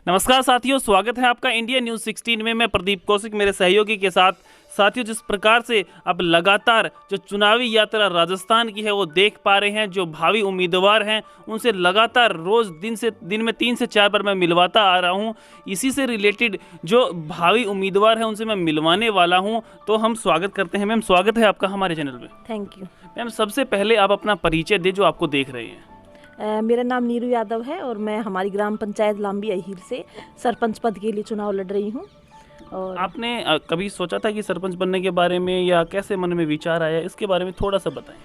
नमस्कार साथियों, स्वागत है आपका इंडिया न्यूज़ 16 में। मैं प्रदीप कौशिक मेरे सहयोगी के साथ। साथियों, जिस प्रकार से अब लगातार जो चुनावी यात्रा राजस्थान की है वो देख पा रहे हैं, जो भावी उम्मीदवार हैं उनसे लगातार रोज़ दिन में 3 से 4 बार मैं मिलवाता आ रहा हूं। इसी से रिलेटेड जो भावी उम्मीदवार हैं उनसे मैं मिलवाने वाला हूं। तो हम स्वागत करते हैं। मैम, स्वागत है आपका हमारे चैनल में। Thank you. मैम, सबसे पहले आप अपना परिचय दें जो आपको देख रहे हैं। मेरा नाम नीरू यादव है और मैं हमारी ग्राम पंचायत लांबी अहीर से सरपंच पद के लिए चुनाव लड़ रही हूँ। और आपने कभी सोचा था कि सरपंच बनने के बारे में, या कैसे मन में विचार आया, इसके बारे में थोड़ा सा बताएं।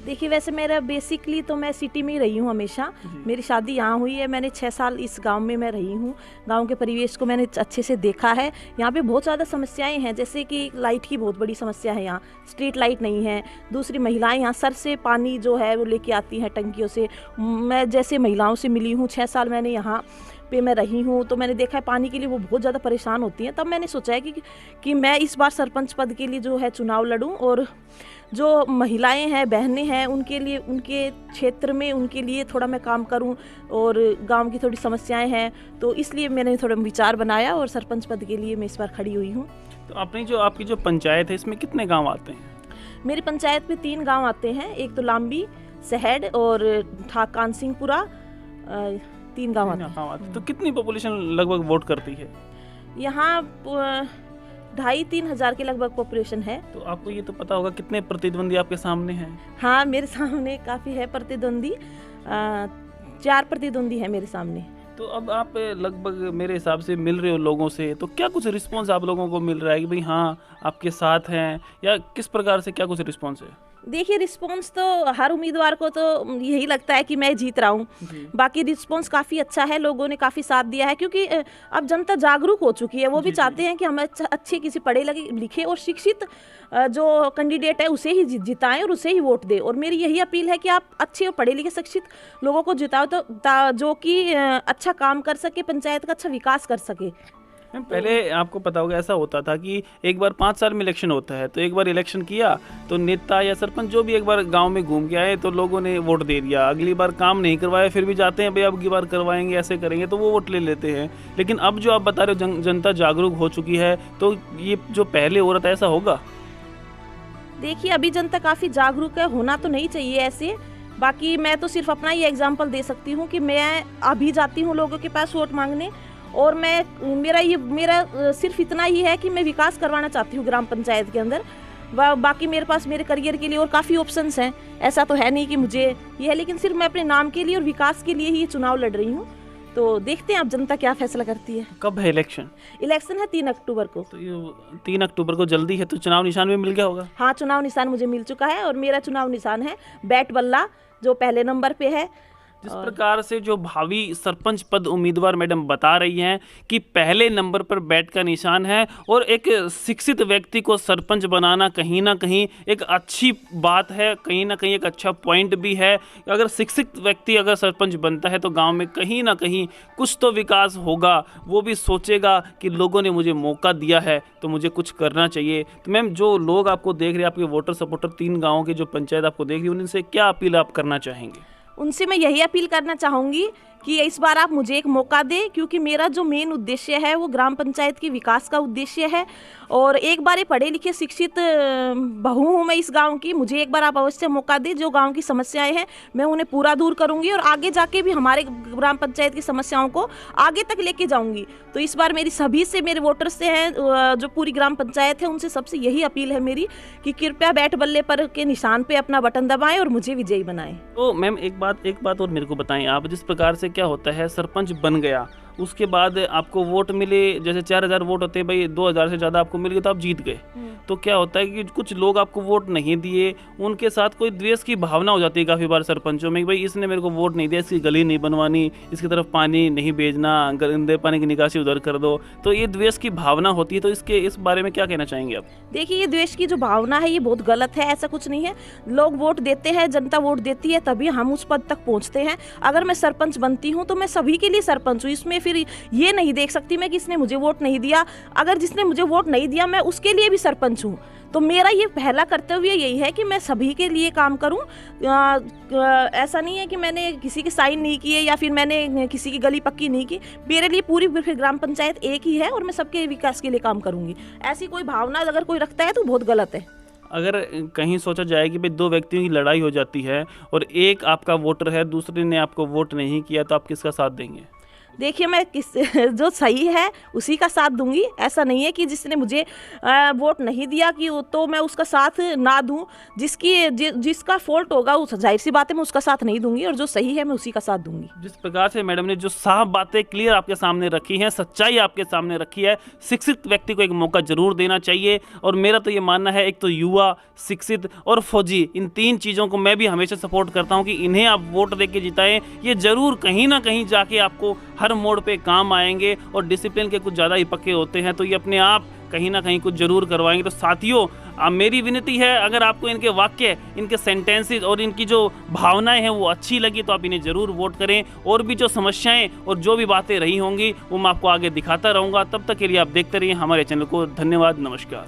देखिए, वैसे मेरा बेसिकली तो मैं सिटी में ही रही हूँ हमेशा। मेरी शादी यहाँ हुई है। मैंने 6 साल इस गांव में मैं रही हूँ। गांव के परिवेश को मैंने अच्छे से देखा है। यहाँ पे बहुत ज़्यादा समस्याएं हैं, जैसे कि लाइट की बहुत बड़ी समस्या है। यहाँ स्ट्रीट लाइट नहीं है। दूसरी, महिलाएं यहाँ सर से पानी जो है वो लेके आती हैं टंकियों से। मैं जैसे महिलाओं से मिली हूँ, 6 साल मैंने यहाँ पे मैं रही हूँ, तो मैंने देखा है पानी के लिए वो बहुत ज़्यादा परेशान होती हैं। तब मैंने सोचा है कि मैं इस बार सरपंच पद के लिए जो है चुनाव लड़ूँ, और जो महिलाएं हैं, बहनें हैं, उनके लिए, उनके क्षेत्र में उनके लिए थोड़ा मैं काम करूं। और गांव की थोड़ी समस्याएं हैं, तो इसलिए मैंने थोड़ा विचार बनाया और सरपंच पद के लिए मैं इस बार खड़ी हुई हूं। तो आपकी जो पंचायत है, इसमें कितने गांव आते हैं? मेरी पंचायत में 3 गांव आते हैं। एक तो लांबी, सहड और कानसिंहपुरा, 3 गांव आते हैं। तो कितनी पॉपुलेशन लगभग वोट करती है यहाँ? 2,500-3 हज़ार के लगभग पॉपुलेशन है। तो आपको ये तो पता होगा कितने प्रतिद्वंदी आपके सामने हैं? हाँ, मेरे सामने काफ़ी है प्रतिद्वंदी। 4 प्रतिद्वंदी है मेरे सामने। तो अब आप लगभग मेरे हिसाब से मिल रहे हो लोगों से, तो क्या कुछ रिस्पांस आप लोगों को मिल रहा है कि भाई हाँ आपके साथ हैं, या किस प्रकार से क्या कुछ रिस्पांस है? देखिए, रिस्पांस तो हर उम्मीदवार को तो यही लगता है कि मैं जीत रहा हूँ। बाकी रिस्पांस काफ़ी अच्छा है, लोगों ने काफ़ी साथ दिया है, क्योंकि अब जनता जागरूक हो चुकी है। वो भी चाहते हैं कि हम अच्छे किसी पढ़े लिखे और शिक्षित जो कैंडिडेट है उसे ही जिताएं और उसे ही वोट दें। और मेरी यही अपील है कि आप अच्छे और पढ़े लिखे शिक्षित लोगों को जिताओ, तो जो कि अच्छा काम कर सके, पंचायत का अच्छा विकास कर सके। पहले आपको पता होगा ऐसा होता था कि एक बार 5 साल में इलेक्शन होता है, तो एक बार इलेक्शन किया तो नेता या सरपंच जो भी एक बार गांव में घूम के आए तो लोगों ने वोट दे दिया। अगली बार काम नहीं करवाया, फिर भी जाते हैं भाई अब की बार करवाएंगे, ऐसे करेंगे, तो वो वोट ले लेते हैं। लेकिन अब जो आप बता रहे हो जनता जागरूक हो चुकी है, तो ये जो पहले हो रहा था ऐसा होगा? देखिए, अभी जनता काफ़ी जागरूक है, होना तो नहीं चाहिए ऐसे। बाकी मैं तो सिर्फ अपना ही एग्जाम्पल दे सकती हूँ कि मैं अभी जाती हूँ लोगों के पास वोट मांगने, और मेरा सिर्फ इतना ही है कि मैं विकास करवाना चाहती हूँ ग्राम पंचायत के अंदर। बाकी मेरे पास मेरे करियर के लिए और काफ़ी ऑप्शंस हैं। ऐसा तो है नहीं कि मुझे ये है, लेकिन सिर्फ मैं अपने नाम के लिए और विकास के लिए ही ये चुनाव लड़ रही हूँ। तो देखते हैं अब जनता क्या फैसला करती है। कब है इलेक्शन? इलेक्शन है 3 अक्टूबर को। तो ये 3 अक्टूबर को जल्दी है, तो चुनाव निशान भी मिल गया होगा? हाँ, चुनाव निशान मुझे मिल चुका है, और मेरा चुनाव निशान है बैट बल्ला, जो पहले नंबर पे है। जिस प्रकार से जो भावी सरपंच पद उम्मीदवार मैडम बता रही हैं कि पहले नंबर पर बैट का निशान है, और एक शिक्षित व्यक्ति को सरपंच बनाना कहीं ना कहीं एक अच्छी बात है, कहीं ना कहीं एक अच्छा पॉइंट भी है। अगर शिक्षित व्यक्ति अगर सरपंच बनता है तो गांव में कहीं ना कहीं कुछ तो विकास होगा। वो भी सोचेगा कि लोगों ने मुझे मौका दिया है तो मुझे कुछ करना चाहिए। तो मैम, जो लोग आपको देख रहे हैं, आपके वोटर सपोर्टर 3 गाँवों के जो पंचायत आपको देख रही है, उनसे क्या अपील आप करना चाहेंगे? उनसे मैं यही अपील करना चाहूँगी कि इस बार आप मुझे एक मौका दें, क्योंकि मेरा जो मेन उद्देश्य है वो ग्राम पंचायत के विकास का उद्देश्य है। और एक बार ये पढ़े लिखे शिक्षित बहू हूँ मैं इस गांव की। मुझे एक बार आप अवश्य मौका दें। जो गांव की समस्याएं हैं मैं उन्हें पूरा दूर करूंगी, और आगे जाके भी हमारे ग्राम पंचायत की समस्याओं को आगे तक लेके जाऊंगी। तो इस बार मेरी सभी से, मेरे वोटर से हैं, जो पूरी ग्राम पंचायत है, उनसे सबसे यही अपील है मेरी कि कृपया बैट बल्ले पर के निशान पर अपना बटन दबाएँ और मुझे विजयी बनाएं। तो मैम, एक बात और मेरे को बताएं आप। जिस प्रकार से क्या होता है, सरपंच बन गया, उसके बाद आपको वोट मिले, जैसे 4000 वोट होते हैं भाई, 2000 से ज़्यादा आपको मिल गए तो आप जीत गए। तो क्या होता है कि कुछ लोग आपको वोट नहीं दिए, उनके साथ कोई द्वेष की भावना हो जाती है काफ़ी बार सरपंचों में कि भाई इसने मेरे को वोट नहीं दिया, इसकी गली नहीं बनवानी, इसकी तरफ पानी नहीं भेजना, गंदे पानी की निकासी उधर कर दो। तो ये द्वेष की भावना होती है, तो इस बारे में क्या कहना चाहेंगे आप? देखिए, ये द्वेष की जो भावना है ये बहुत गलत है। ऐसा कुछ नहीं है। लोग वोट देते हैं, जनता वोट देती है, तभी हम उस पद तक पहुँचते हैं। अगर मैं सरपंच बनती हूँ तो मैं सभी के लिए सरपंच हूँ। इसमें फिर ये नहीं देख सकती मैं कि इसने मुझे वोट नहीं दिया। अगर जिसने मुझे वोट नहीं दिया मैं उसके लिए भी सरपंच हूँ। तो मेरा ये पहला कर्तव्य यही है कि मैं सभी के लिए काम करूं। ऐसा नहीं है कि मैंने किसी के साइन नहीं किए या फिर मैंने किसी की गली पक्की नहीं की। मेरे लिए पूरी ग्राम पंचायत एक ही है और मैं सबके विकास के लिए काम करूंगी। ऐसी कोई भावना अगर कोई रखता है तो बहुत गलत है। अगर कहीं सोचा जाए कि भाई दो व्यक्तियों की लड़ाई हो जाती है और एक आपका वोटर है, दूसरे ने आपको वोट नहीं किया, तो आप किसका साथ देंगे? देखिए, मैं जो सही है उसी का साथ दूंगी। ऐसा नहीं है कि जिसने मुझे वोट नहीं दिया कि तो मैं उसका साथ ना दूं। जिसका फॉल्ट होगा उस जाहिर सी बात है मैं उसका साथ नहीं दूंगी, और जो सही है मैं उसी का साथ दूंगी। जिस प्रकार से मैडम ने जो साफ बातें क्लियर आपके सामने रखी हैं, सच्चाई आपके सामने रखी है, शिक्षित व्यक्ति को एक मौका जरूर देना चाहिए। और मेरा तो ये मानना है, एक तो युवा, शिक्षित और फौजी, इन तीन चीज़ों को मैं भी हमेशा सपोर्ट करता हूँ कि इन्हें आप वोट दे के जिताएं। ये जरूर कहीं ना कहीं जाके आपको हर मोड़ पे काम आएंगे, और डिसिप्लिन के कुछ ज़्यादा ही पक्के होते हैं तो ये अपने आप कहीं ना कहीं कुछ जरूर करवाएंगे। तो साथियों, मेरी विनती है, अगर आपको इनके वाक्य, इनके सेंटेंसेस और इनकी जो भावनाएं हैं वो अच्छी लगी तो आप इन्हें ज़रूर वोट करें। और भी जो समस्याएं और जो भी बातें रही होंगी वो मैं आपको आगे दिखाता रहूँगा। तब तक के लिए आप देखते रहिए हमारे चैनल को। धन्यवाद, नमस्कार।